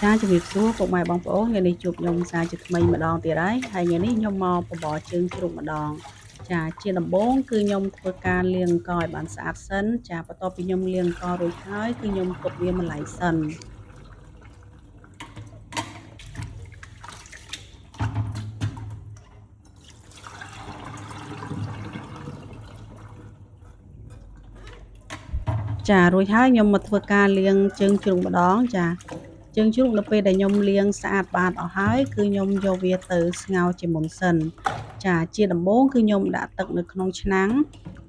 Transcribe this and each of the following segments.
ចាជំរាបសួរពុកម៉ែបងប្អូនថ្ងៃនេះជួបខ្ញុំសារជាថ្មីម្ដងទៀតហើយថ្ងៃនេះខ្ញុំមកបបរជើងជ្រូកម្ដងចាជាដំបូងគឺខ្ញុំធ្វើការលាងអង្ករឲ្យបានស្អាតសិនចាបន្ទាប់ពីខ្ញុំលាងអង្កររួចហើយគឺខ្ញុំទុកវាមួយឡែកសិនចារួចហើយខ្ញុំមកធ្វើការលាងជើងជ្រូកម្ដងចាជើងជ្រូកនៅពេលដែលខ្ញុំលាងស្អាតបាតអស់ហើយគឺខ្ញុំយកវាទៅស្ងោរជាមុនសិនចាជាដំបូងគឺខ្ញុំដាក់ទឹកនៅក្នុងឆ្នាំង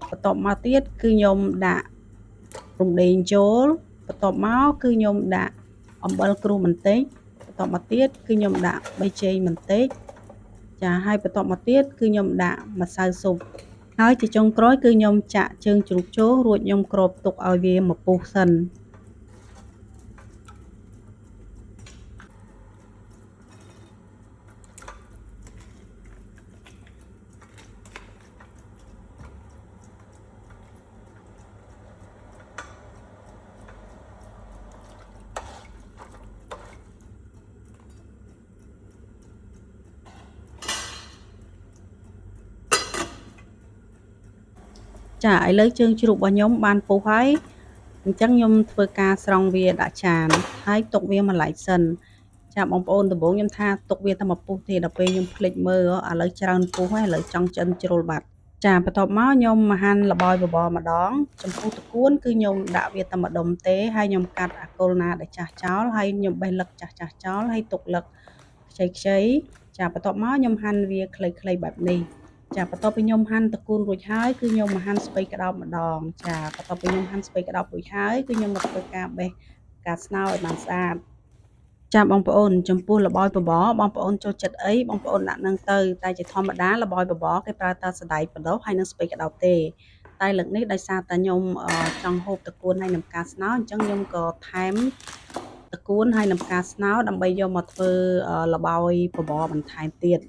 បន្ទាប់មកទៀតគឺខ្ញុំដាក់រំដេងចូលបន្ទាប់មកគឺខ្ញុំដាក់អំបិលក្រួសបន្តិចបន្ទាប់មកទៀតគឺខ្ញុំដាក់ប៊ីចេងបន្តិចចាហើយបន្ទាប់មកទៀតគឺខ្ញុំដាក់ម្សៅស៊ុបហើយជាចុងក្រោយគឺខ្ញុំចាក់ជើងជ្រូកចូលរួចខ្ញុំគ្របទុកឲ្យវាមកពុះសិនចាឥឡូវជើងជ្រូករបស់ខ្ញុំបានពុះហើយអញ្ចឹងខ្ញុំធ្វើការស្រង់វាដាក់ចានហើយទុកវាមួយឡែកសិនចាបងប្អូនដំបូងខ្ញុំថាទុកវាតែមកពុះទេដល់ពេលខ្ញុំភ្លេចមើលឥឡូវច្រើនពុះហើយឥឡូវចង់ចិនជ្រុលបាត់ចាបន្ទាប់មកខ្ញុំមកហាន់ល្បាយបបរម្ដងចំពោះតួនគឺខ្ញុំដាក់វាតែម្ដុំទេហើយខ្ញុំកាត់អាគល់ណាដែលចាស់ចោលហើយខ្ញុំបេះលឹកចាស់ចោលហើយទុកលឹកខ្ចីចាបន្ទាប់មកខ្ញុំហាន់វាខ្លីៗបែបនេះចាបន្ទាប់ពីខ្ញុំហាន់តកូនរួចហើយគឺខ្ញុំមកហាន់ស្ពៃក្តោបម្ដងចាបន្ទាប់ពីខ្ញុំហាន់ស្ពៃក្តោបរួចហើយគឺខ្ញុំមកធ្វើការបេះការស្នោឲ្យបានស្អាតចាបងប្អូនចំពោះល្បាយបបរបងប្អូនចូលចិត្តអីបងប្អូនដាក់នឹងទៅតែជាធម្មតាល្បាយបបរគេប្រើតែសណ្តែកបដោះហើយនិងស្ពៃក្តោបទេតែលើកនេះដោយសារតែខ្ញុំចង់ហូបតកួនហើយនឹងផ្កាស្នោអញ្ចឹងខ្ញុំក៏ថែមតកួនហើយនឹងផ្កាស្នោដើម្បីយកមកធ្វើល្បាយបបរបន្ថែមទៀត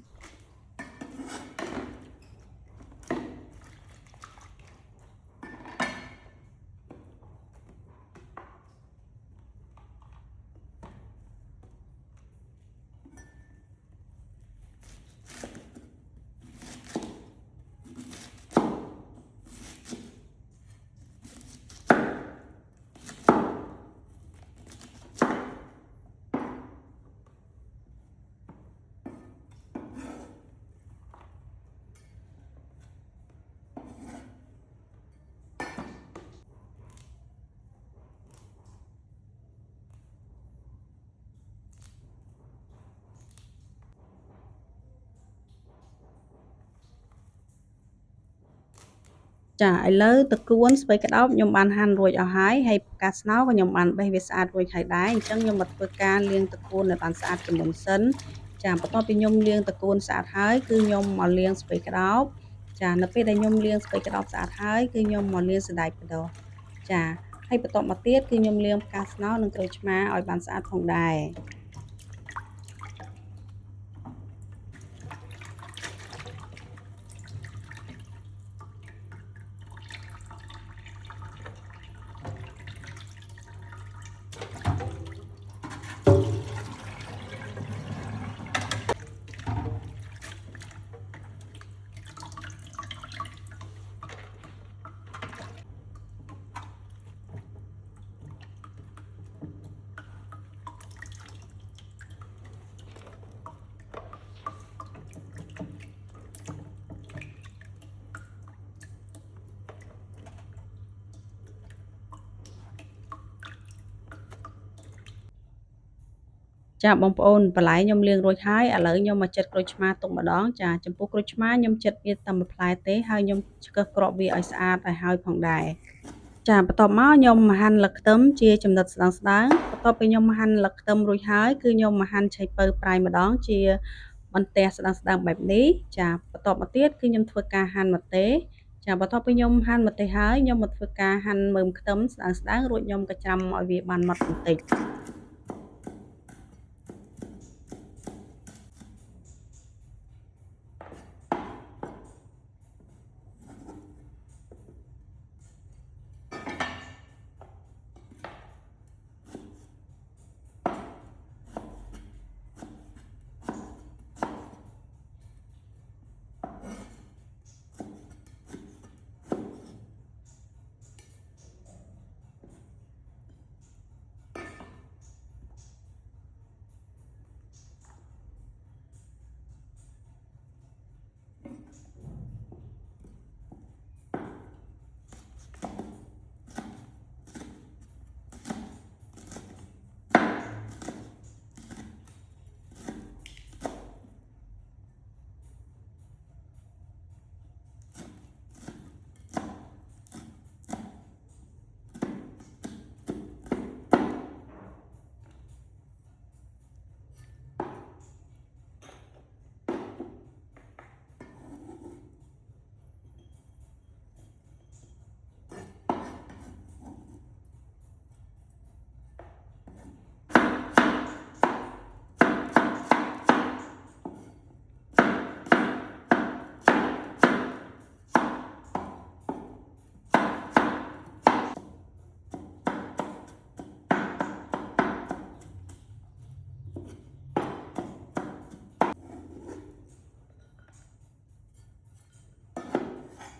ចាឥឡូវតកួនស្ពៃក្តោបខ្ញុំបានហាន់រួចអស់ហើយផ្កាស្នោក៏ខ្ញុំបានបេះវាស្អាតរួចហើយដែរអញ្ចឹងខ្ញុំមកធ្វើការលាងតកួនឲ្យបានស្អាតជាមុនសិនចាបន្ទាប់ពីខ្ញុំលាងតកួនស្អាតហើយគឺខ្ញុំមកលាងស្ពៃក្តោបចានៅពេលដែលខ្ញុំលាងស្ពៃក្តោបស្អាតហើយគឺខ្ញុំមកលាងសណ្តែកបដោះចាហើយបន្ទាប់មកទៀតគឺខ្ញុំលាងផ្កាស្នោនិងក្រូចឆ្មាឲ្យបានស្អាតផងដែរចាបងប្អូនបន្លែខ្ញុំលាងរួចហើយឥឡូវខ្ញុំមកចិតក្រូចឆ្មាទុកម្ដងចាចំពោះក្រូចឆ្មាខ្ញុំចិតវាតែមួយផ្លែទេហើយខ្ញុំឆ្កឹះគ្រាប់វាឲ្យស្អាតឲ្យហើយផងដែរចាបន្ទាប់មកខ្ញុំមកហាន់លឹកខ្ទឹមជាចំណិតស្តើងបន្ទាប់ពីខ្ញុំហាន់លឹកខ្ទឹមរួចហើយគឺខ្ញុំមកហាន់ឆៃពៅប្រៃម្ដងជាបន្ទះស្តើងបែបនេះចាបន្ទាប់មកទៀតគឺខ្ញុំធ្វើការហាន់ម្ទេសចាបន្ទាប់ពីខ្ញុំហាន់ម្ទេសហើយខ្ញុំមកធ្វើការហាន់មើមខ្ទឹមស្តើងរួចខ្ញុំក៏ច្រាំឲ្យវាបានម៉ត់បន្តិច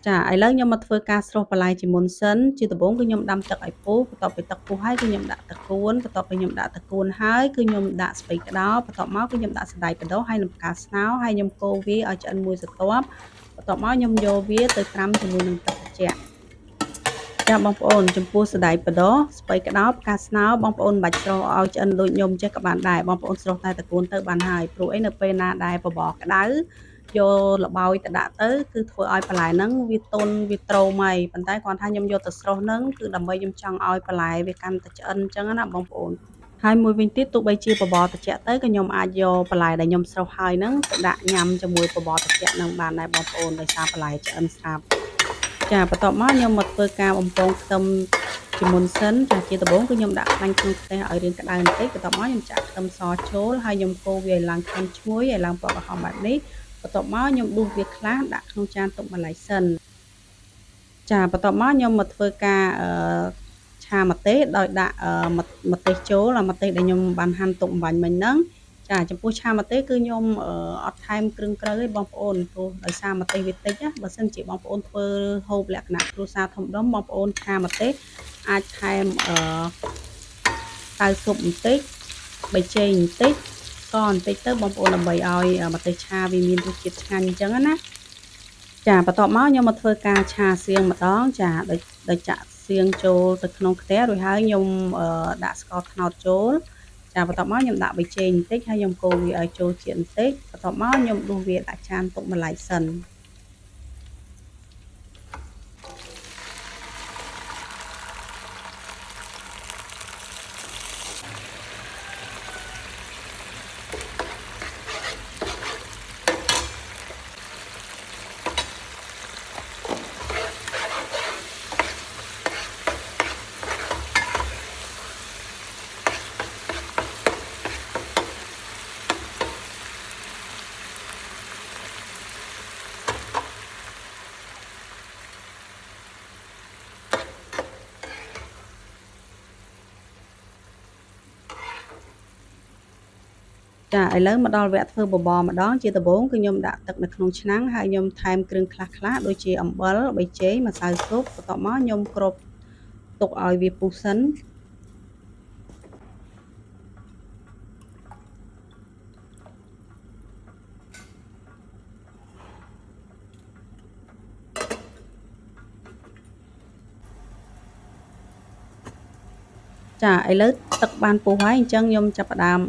ចាឥឡូវខ្ញុំមកធ្វើការស្រុះបន្លែជាមុនសិនជាដំបូងគឺខ្ញុំដាំទឹកឲ្យពុះបន្ទាប់ពីទឹកពុះហើយគឺខ្ញុំដាក់ទឹកគួនបន្ទាប់ពីខ្ញុំដាក់ទឹកគួនហើយគឺខ្ញុំដាក់ស្ពៃក្តោបបន្ទាប់មកគឺខ្ញុំដាក់សណ្តែកបដោះហើយនឹងផ្កាស្នោហើយខ្ញុំកូរវាឲ្យឆ្អិនមួយស្រទាប់បន្ទាប់មកខ្ញុំយកវាទៅត្រាំជាមួយនឹងទឹកត្រជាក់ចាបងប្អូនចំពោះសណ្តែកបដោះស្ពៃក្តោបផ្កាស្នោបងប្អូនមិនបាច់ស្រុះឲ្យឆ្អិនដូចខ្ញុំចេះក៏បានដែរបងប្អូនស្រុះតែទឹកគួនទៅបានហើយព្រោះអីនៅពេលណាដែលបបរក្តៅយកល្បោយទៅដាក់ទៅគឺធ្វើឲ្យបន្លែហ្នឹងវាទន់វាទ្រោមហើយប៉ុន្តែគ្រាន់ថាខ្ញុំយកទៅស្រុះហ្នឹងគឺដើម្បីខ្ញុំចង់ឲ្យបន្លែវាកាន់តែឆ្អិនអញ្ចឹងណាបងប្អូនហើយមួយវិញទៀតទោះបីជាបបរត្រជាក់ទៅក៏ខ្ញុំអាចយកបន្លែដែលខ្ញុំស្រុះហើយហ្នឹងទៅដាក់ញ៉ាំជាមួយបបរត្រជាក់ហ្នឹងបានដែរបងប្អូនដោយសារបន្លែឆ្អិនស្រាប់ចាបន្ទាប់មកខ្ញុំមកធ្វើការបំពងខ្ទឹមជាមុនសិនចាជាដំបូងគឺខ្ញុំដាក់ខ្លាញ់ក្នុងខ្ទះឲ្យរាងក្តៅបន្តិចបន្ទាប់មកខ្ញុំចាក់ខ្ទឹមសចូលហើយខ្ញុំកូរវាឲ្យឡើងក្លិនឈ្ងុយឲ្យឡើងពណ៌ក្រហមបែបនេះបន្ទាប់មកខ្ញុំដួសវាខ្លះដាក់ក្នុងចានទុកម្ល៉េះសិនចាបន្ទាប់មកខ្ញុំមកធ្វើការឆាម្ទេសដោយដាក់ម្ទេសចូលម្ទេសដែលខ្ញុំបានហាន់ទុកអំបញ្ញមិញហ្នឹងចាចំពោះឆាម្ទេសគឺខ្ញុំអត់ថែមគ្រឿងក្រៅទេបងប្អូនព្រោះដោយសារម្ទេសវាតិចណាបើសិនជាបងប្អូនធ្វើហូបលក្ខណៈគ្រួសារធំដុំបងប្អូនឆាម្ទេសអាចថែមតៅស៊ុបបន្តិចប៊ីចេងបន្តិចស្ករបន្តិចទៅបងប្អូនដើម្បីឲ្យម្ទេសឆាវាមានរសជាតិឆ្ងាញ់អញ្ចឹងណាចាបន្ទាប់មកខ្ញុំមកធ្វើការឆាសៀងម្ដងចាដោយចាក់សៀងចូលទៅក្នុងខ្ទះរួចហើយខ្ញុំដាក់ស្ករត្នោតចូលចាបន្ទាប់មកខ្ញុំដាក់ប៊ីចេងបន្តិចហើយខ្ញុំកូរវាឲ្យចូលជាតិបន្តិចបន្ទាប់មកខ្ញុំដួសវាដាក់ចានទុកម្ល៉េះសិនចាឥឡូវមកដល់វគ្គធ្វើបបរម្ដងជាដំបូងគឺខ្ញុំដាក់ទឹកនៅក្នុងឆ្នាំងហើយខ្ញុំថែមគ្រឿងខ្លះដូចជាអំបិលប៊ីចេងម្សៅស៊ុបបន្ទាប់មកខ្ញុំគ្របទុកឲ្យវាពុះសិនចាឥឡូវទឹកបានពុះហើយអញ្ចឹងខ្ញុំចាប់ផ្ដើម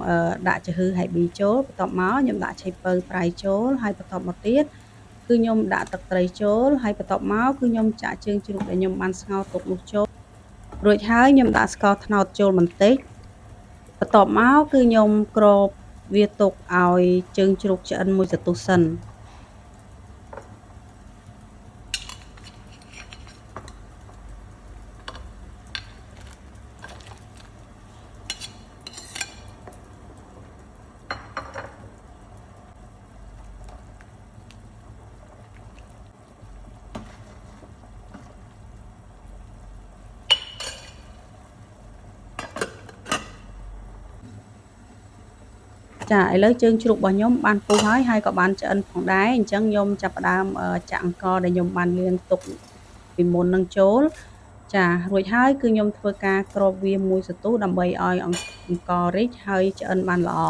ដាក់ចំហឺហើយប៊ីចូលបន្ទាប់មកខ្ញុំដាក់ឆៃពៅប្រៃចូលហើយបន្ទាប់មកទៀតគឺខ្ញុំដាក់ទឹកត្រីចូលហើយបន្ទាប់មកគឺខ្ញុំចាក់ជើងជ្រូកដែលខ្ញុំបានស្ងោរទុកនោះចូលរួចហើយខ្ញុំដាក់ស្ករត្នោតចូលបន្តិចបន្ទាប់មកគឺខ្ញុំគ្របវាទុកឲ្យជើងជ្រូកឆ្អិនមួយសន្ទុះសិនចាឥឡូវជើងជ្រូករបស់ខ្ញុំបានពុះហើយក៏បានឆ្អិនផងដែរអញ្ចឹងខ្ញុំចាប់ផ្ដើមចាក់អង្ករដែលខ្ញុំបានលាងទុកពីមុននឹងចូលចារួចហើយគឺខ្ញុំធ្វើការគ្របវាមួយសន្ទុះដើម្បីឲ្យអង្កររីកហើយឆ្អិនបានល្អ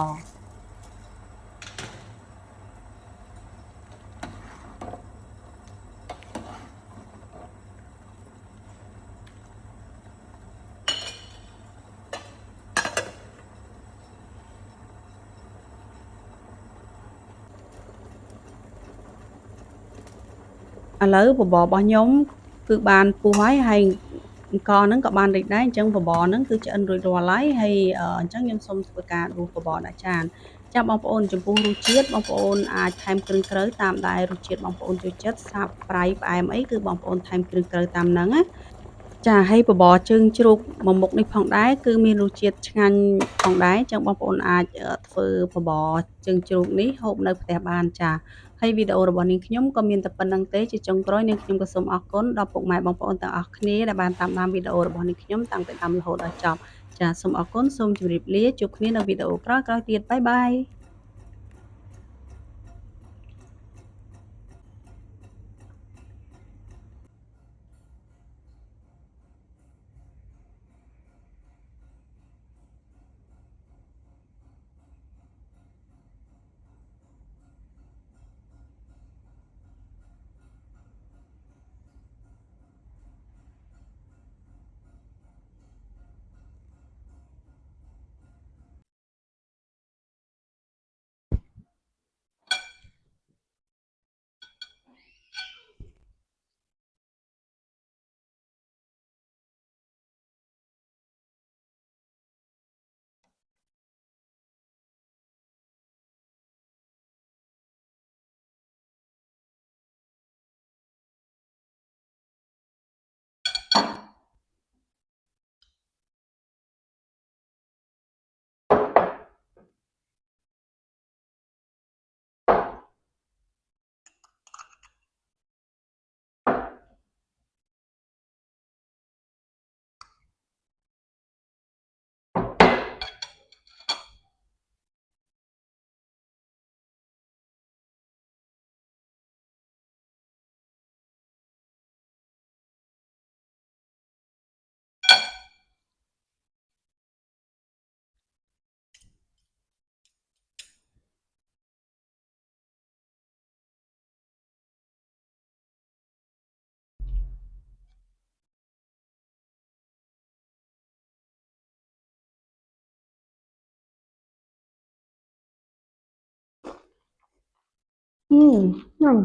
ឥឡូវបបររបស់ខ្ញុំគឺបានពុះហើយអង្ករហ្នឹងក៏បានរីកដែរអញ្ចឹងបបរហ្នឹងគឺឆ្អិនរួចរាល់ហើយអញ្ចឹងខ្ញុំសូមធ្វើការដួសបបរដាក់ចានចាបងប្អូនចំពោះរសជាតិបងប្អូនអាចថែមគ្រឿងក្រៅតាមដែលរសជាតិបងប្អូនចូលចិត្តស្រាប់ប្រៃផ្អែមអីគឺបងប្អូនថែមគ្រឿងក្រៅតាមហ្នឹងណាចាហើយបបរជើងជ្រូកមួយមុខនេះផងដែរគឺមានរសជាតិឆ្ងាញ់ផងដែរអញ្ចឹងបងប្អូនអាចធ្វើបបរជើងជ្រូកនេះហូបនៅផ្ទះបានចាហើយវីដេអូរបស់នាងខ្ញុំក៏មានតែប៉ុណ្្នឹងទេជាចុងក្រោយនាងខ្ញុំក៏សូមអរគុណដល់ពុកម៉ែបងប្អូនទាំងអស់គ្នាដែលបានតាមដានវីដេអូរបស់នាងខ្ញុំតាំងពីដើមរហូតដល់ចប់ចាសូមអរគុណសូមជម្រាបលាជួបគ្នានៅវីដេអូក្រោយៗទៀតបាយបាយ ញ៉ាំ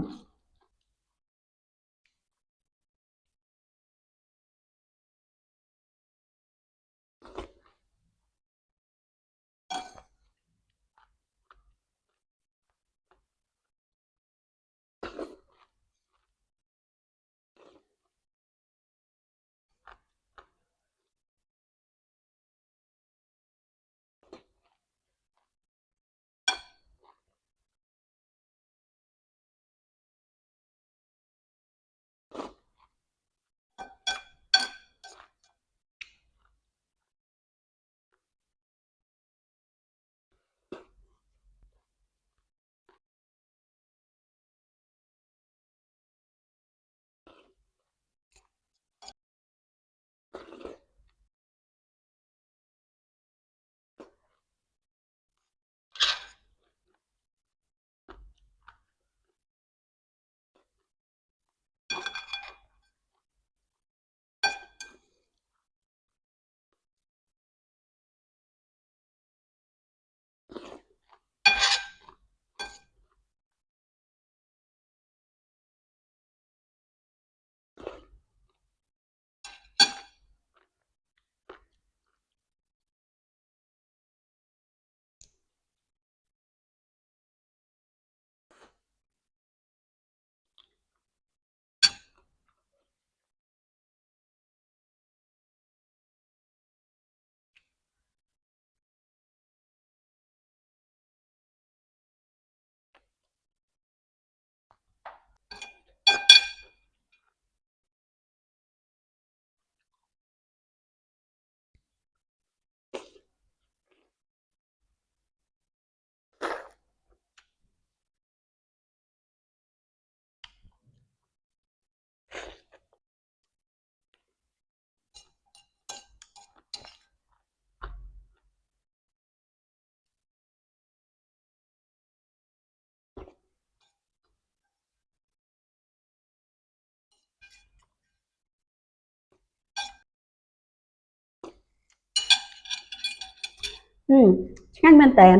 ឆ្ងាញ់មែនតើ